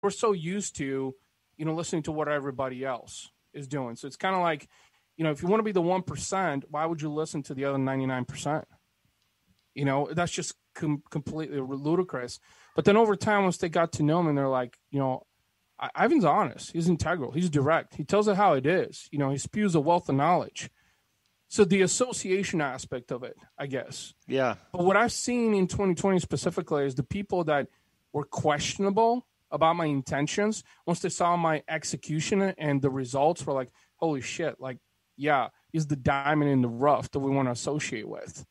we're so used to, listening to what everybody else is doing. So it's kind of like, if you want to be the 1%, why would you listen to the other 99%? That's just completely ludicrous. But then over time, once they got to know him, and they're like, Ivan's honest. He's integral. He's direct. He tells it how it is. He spews a wealth of knowledge. So the association aspect of it, I guess. Yeah. But what I've seen in 2020 specifically is the people that were questionable about my intentions, once they saw my execution and the results, were like, holy shit, like, yeah, he's the diamond in the rough that we want to associate with.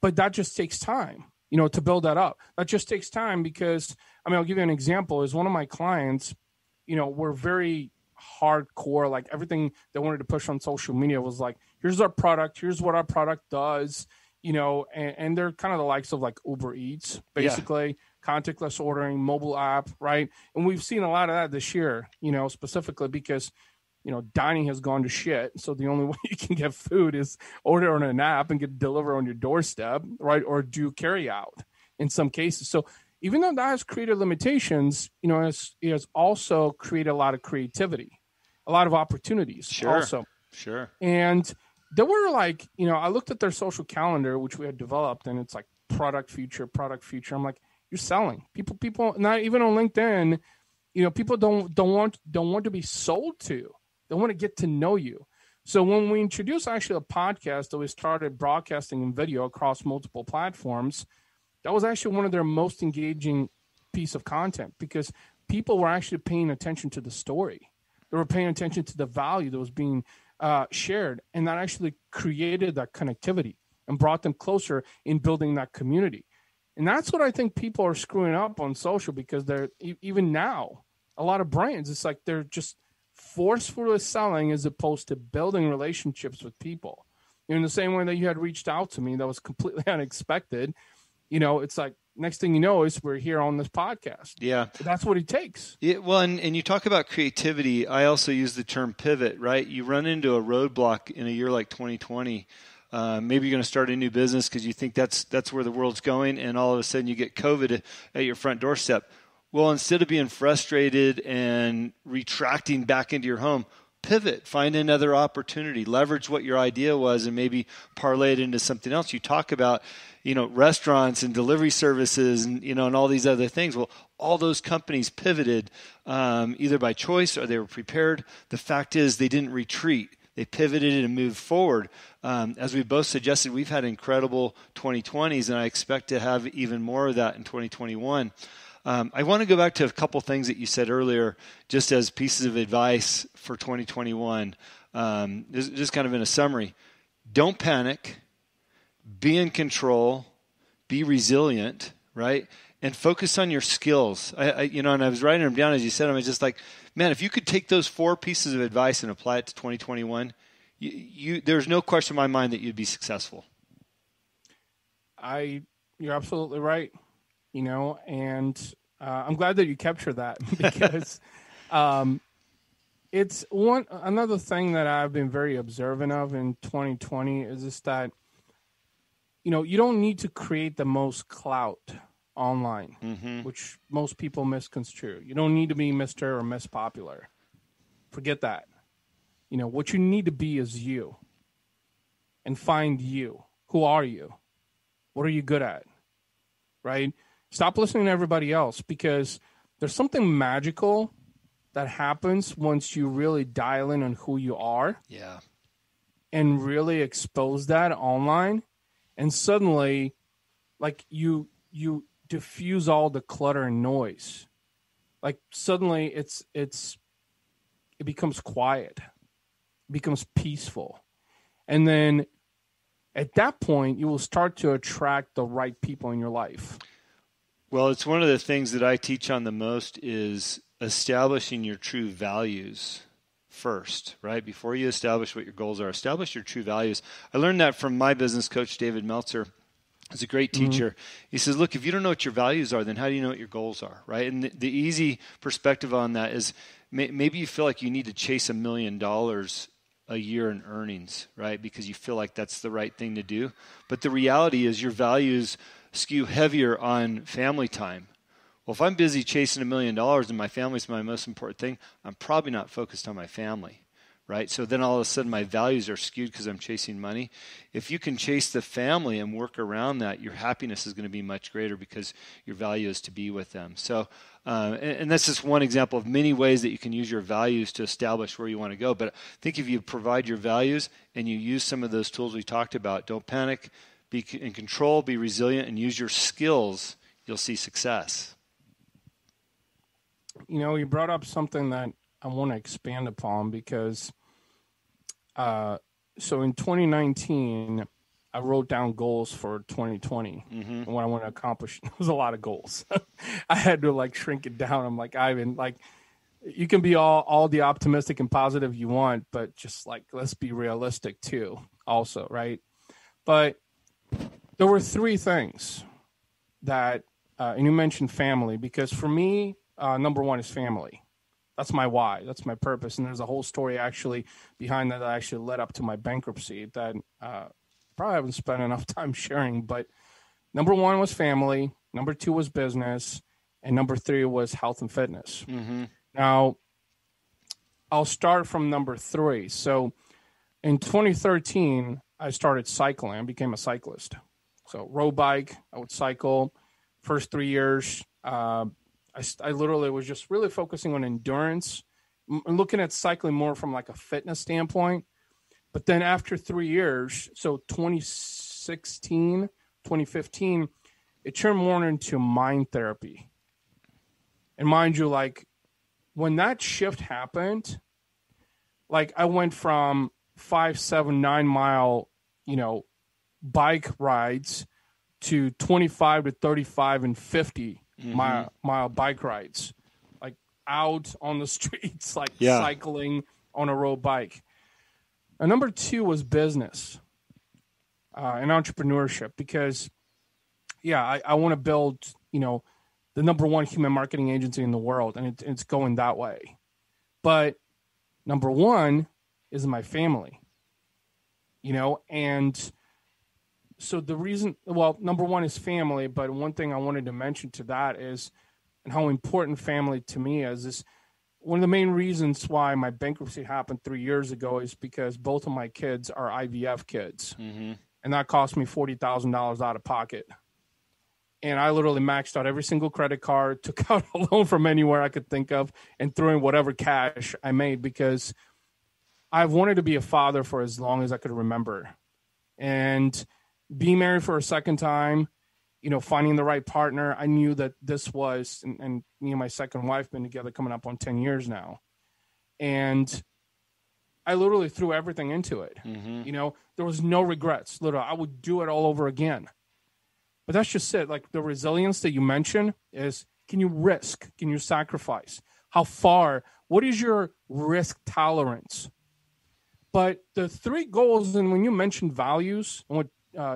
But that just takes time, to build that up. That just takes time because, I'll give you an example. Is one of my clients, were very hardcore, like everything they wanted to push on social media was like, here's our product, here's what our product does, and they're kind of the likes of like Uber Eats, basically, contactless ordering, mobile app, right? And we've seen a lot of that this year, specifically because, dining has gone to shit. So the only way you can get food is order on an app and get delivered on your doorstep, right? Or do carry out in some cases. So even though that has created limitations, it has also created a lot of creativity, a lot of opportunities also. Sure. And there were like, I looked at their social calendar, which we had developed, and it's like product feature. I'm like, you're selling. People, not even on LinkedIn, people don't want to be sold to. They want to get to know you. So when we introduced actually a podcast that we started broadcasting in video across multiple platforms, that was actually one of their most engaging piece of content because people were actually paying attention to the story. They were paying attention to the value that was being shared, and that actually created that connectivity and brought them closer in building that community. And that's what I think people are screwing up on social because they're, even now, a lot of brands, it's like they're just forcefully selling as opposed to building relationships with people. In the same way that you had reached out to me, that was completely unexpected. It's like next thing you know is we're here on this podcast. Yeah. That's what it takes. Yeah, well, and you talk about creativity. I also use the term pivot, right? You run into a roadblock in a year like 2020. Maybe you're going to start a new business because you think that's where the world's going, and all of a sudden you get COVID at your front doorstep. Well, instead of being frustrated and retracting back into your home, pivot, find another opportunity, leverage what your idea was, and maybe parlay it into something else. You talk about restaurants and delivery services and, and all these other things. Well, all those companies pivoted either by choice or they were prepared. The fact is they didn't retreat. They pivoted and moved forward. As we both suggested, we've had incredible 2020s, and I expect to have even more of that in 2021. I want to go back to a couple things that you said earlier, just as pieces of advice for 2021. Just kind of in a summary. Don't panic. Be in control, be resilient, right? And focus on your skills. And I was writing them down as you said them. I was just like, man, if you could take those 4 pieces of advice and apply it to 2021, there's no question in my mind that you'd be successful. You're absolutely right. And I'm glad that you captured that because it's another thing that I've been very observant of in 2020 is just that you don't need to create the most clout online, which most people misconstrue. You don't need to be Mr. or Miss Popular. Forget that. What you need to be is you. And find you. Who are you? What are you good at? Right? Stop listening to everybody else because there's something magical that happens once you really dial in on who you are. Yeah. And really expose that online. And suddenly, like you diffuse all the clutter and noise. Like suddenly it becomes quiet. It becomes peaceful. And then at that point, you will start to attract the right people in your life. Well, it's one of the things that I teach on the most is establishing your true values first, right? Before you establish what your goals are, establish your true values. I learned that from my business coach, David Meltzer. He's a great teacher. He says, look, if you don't know what your values are, then how do you know what your goals are, right? And the easy perspective on that is maybe you feel like you need to chase $1 million a year in earnings, right? Because you feel like that's the right thing to do. But the reality is your values skew heavier on family time. Well, if I'm busy chasing $1 million and my family's my most important thing, I'm probably not focused on my family, right? So then all of a sudden my values are skewed because I'm chasing money. If you can chase the family and work around that, your happiness is going to be much greater because your value is to be with them. So, and that's just one example of many ways that you can use your values to establish where you want to go. But I think if you provide your values and you use some of those tools we talked about, don't panic, be in control, be resilient, and use your skills, you'll see success. You know, you brought up something that I want to expand upon because so in 2019, I wrote down goals for 2020 and what I want to accomplish. It was a lot of goals. I had to like shrink it down. I'm like, Ivan, like you can be all the optimistic and positive you want, but just like, let's be realistic too also. Right. But there were three things that, and you mentioned family, because for me, number one is family. That's my why. That's my purpose. And there's a whole story actually behind that actually led up to my bankruptcy that probably haven't spent enough time sharing. But number one was family. Number two was business. And number three was health and fitness. Now, I'll start from number three. So in 2013, I started cycling. I became a cyclist. So road bike, I would cycle. First 3 years, I literally was just really focusing on endurance, looking at cycling more from like a fitness standpoint. But then after 3 years, so 2016, 2015, it turned more into mind therapy. And mind you, like when that shift happened, like I went from 5, 7, 9 mile, bike rides to 25 to 35 and 50 mile bike rides, like out on the streets, like cycling on a road bike. And number two was business and entrepreneurship, because I want to build, the number one human marketing agency in the world, and it's going that way. But number one is my family, and so the reason, number one is family, but one thing I wanted to mention to that is, and how important family to me is one of the main reasons why my bankruptcy happened 3 years ago is because both of my kids are IVF kids. And that cost me $40,000 out of pocket. And I literally maxed out every single credit card, took out a loan from anywhere I could think of, and threw in whatever cash I made, because I've wanted to be a father for as long as I could remember. And being married for a second time, finding the right partner, I knew that this was, and me and my second wife been together coming up on 10 years now. And I literally threw everything into it. There was no regrets. Literally, I would do it all over again. But that's just it. Like the resilience that you mentioned is, can you risk? Can you sacrifice? How far? What is your risk tolerance? But the three goals, and when you mentioned values, and what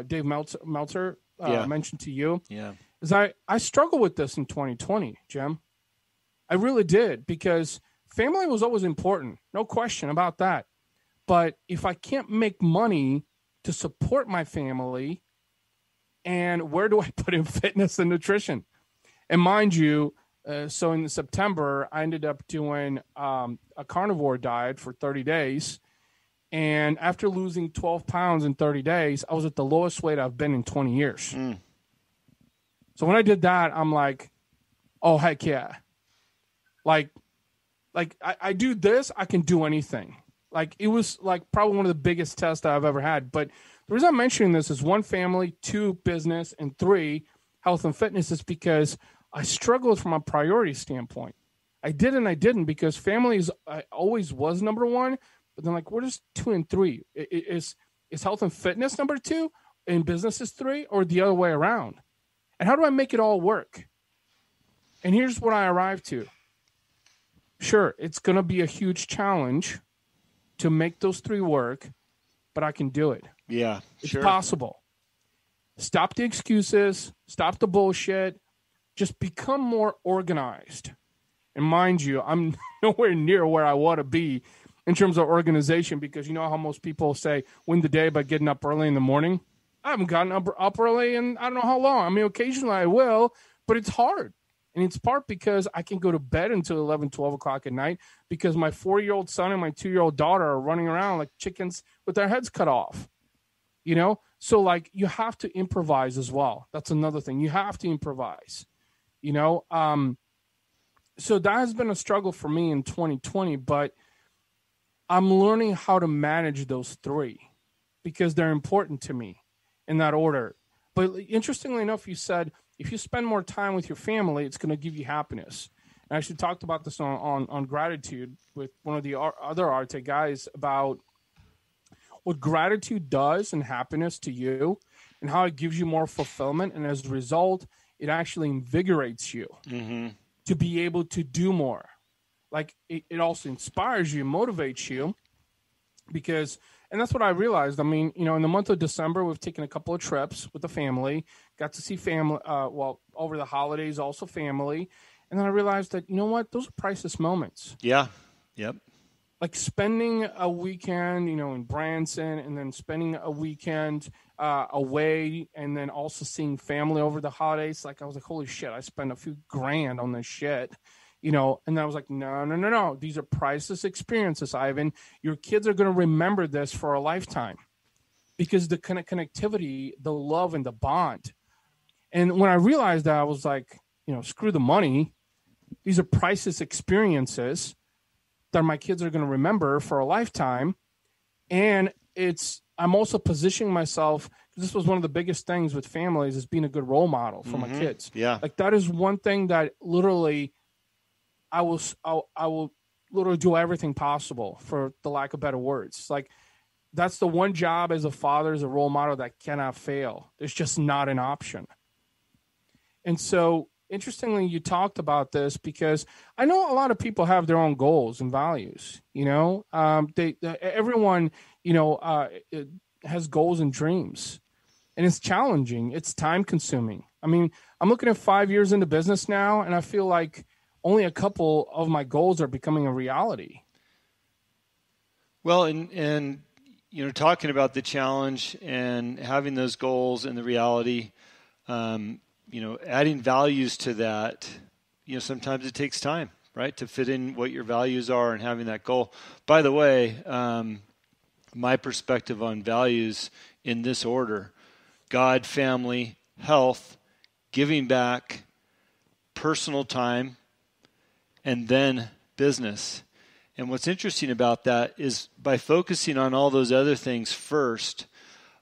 Dave Meltzer mentioned to you, is I struggled with this in 2020, Jim. I really did, because family was always important. No question about that. But if I can't make money to support my family, and where do I put in fitness and nutrition? And mind you, so in September, I ended up doing a carnivore diet for 30 days. And after losing 12 pounds in 30 days, I was at the lowest weight I've been in 20 years. So when I did that, I'm like, oh, heck yeah. Like I do this, I can do anything. Like it was like probably one of the biggest tests that I've ever had. But the reason I'm mentioning this is 1, family, 2, business, and 3, health and fitness, is because I struggled from a priority standpoint. I did and I didn't, because family always was number one. But then, like, what is 2 and 3? Is health and fitness number 2 and business is 3, or the other way around? And how do I make it all work? And here's what I arrived to. Sure, it's going to be a huge challenge to make those 3 work, but I can do it. Yeah, it's possible. Stop the excuses. Stop the bullshit. Just become more organized. And mind you, I'm nowhere near where I want to be in terms of organization, because you know how most people say win the day by getting up early in the morning? I haven't gotten up early in I don't know how long. I mean, occasionally I will, but it's hard. And it's part because I can go to bed until 11, 12 o'clock at night because my 4-year-old son and my 2-year-old daughter are running around like chickens with their heads cut off, you know? So like you have to improvise as well. That's another thing. You have to improvise, you know? So that has been a struggle for me in 2020, but I'm learning how to manage those three because they're important to me in that order. But interestingly enough, you said if you spend more time with your family, it's going to give you happiness. And I actually talked about this on gratitude with one of the other Arte guys about what gratitude does and happiness to you and how it gives you more fulfillment. And as a result, it actually invigorates you to be able to do more. Like it also inspires you, motivates you because, and that's what I realized. I mean, you know, in the month of December, we've taken a couple of trips with the family, got to see family, over the holidays, also family. And then I realized that, you know what, those are priceless moments. Yeah. Yep. Like spending a weekend, you know, in Branson and then spending a weekend away and then also seeing family over the holidays. Like I was like, holy shit, I spent a few grand on this shit. You know, and I was like, no. These are priceless experiences, Ivan. Your kids are going to remember this for a lifetime because the kind of connectivity, the love and the bond. And when I realized that, I was like, you know, screw the money. These are priceless experiences that my kids are going to remember for a lifetime. And I'm also positioning myself, because this was one of the biggest things with families is being a good role model for my kids. Yeah. Like that is one thing that literally I will literally do everything possible, for the lack of better words. Like that's the one job as a father, as a role model that cannot fail. There's just not an option. And so interestingly, you talked about this because I know a lot of people have their own goals and values, you know, everyone, you know, has goals and dreams, and it's challenging. It's time consuming. I mean, I'm looking at 5 years into business now, and I feel like only a couple of my goals are becoming a reality. Well, and you know, talking about the challenge and having those goals and the reality, you know, adding values to that, you know, sometimes it takes time, right, to fit in what your values are and having that goal. By the way, my perspective on values in this order: God, family, health, giving back, personal time, and then business. And what's interesting about that is by focusing on all those other things first,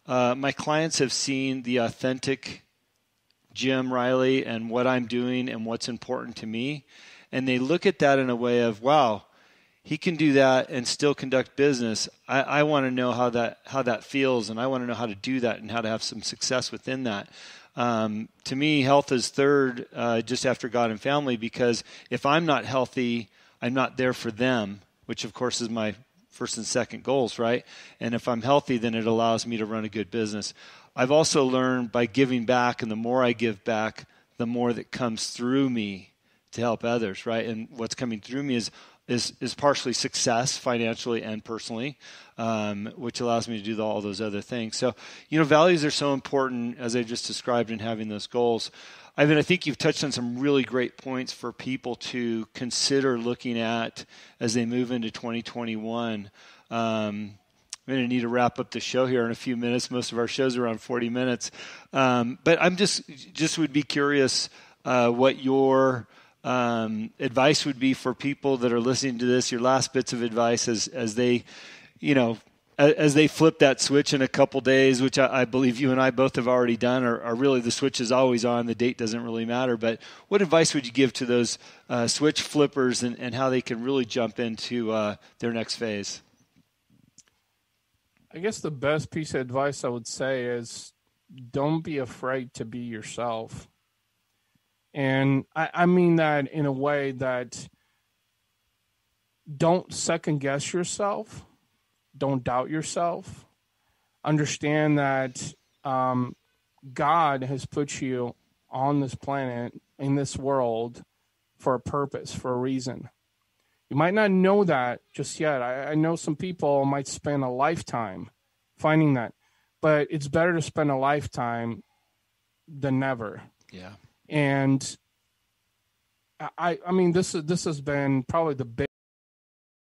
my clients have seen the authentic Jim Riley and what I'm doing and what's important to me. And they look at that in a way of, wow, he can do that and still conduct business. I want to know how that feels, and I want to know how to do that and how to have some success within that. To me, health is third, just after God and family, because if I'm not healthy, I'm not there for them, which of course is my first and second goals, right? And if I'm healthy, then it allows me to run a good business. I've also learned by giving back, and the more I give back, the more that comes through me to help others, right? And what's coming through me is partially success financially and personally, which allows me to do all those other things. So, you know, values are so important, as I just described, in having those goals. I mean, I think you've touched on some really great points for people to consider looking at as they move into 2021. I'm going to need to wrap up the show here in a few minutes. Most of our shows are around 40 minutes. But I'm just would be curious what your advice would be for people that are listening to this, your last bits of advice as they, you know, as they flip that switch in a couple days, which I believe you and I both have already done, are really the switch is always on. The date doesn't really matter. But what advice would you give to those switch flippers and how they can really jump into their next phase? I guess the best piece of advice I would say is don't be afraid to be yourself. And I mean that in a way that don't second guess yourself. Don't doubt yourself. Understand that God has put you on this planet, in this world, for a purpose, for a reason. You might not know that just yet. I know some people might spend a lifetime finding that. But it's better to spend a lifetime than never. Yeah. And I mean, this has been probably the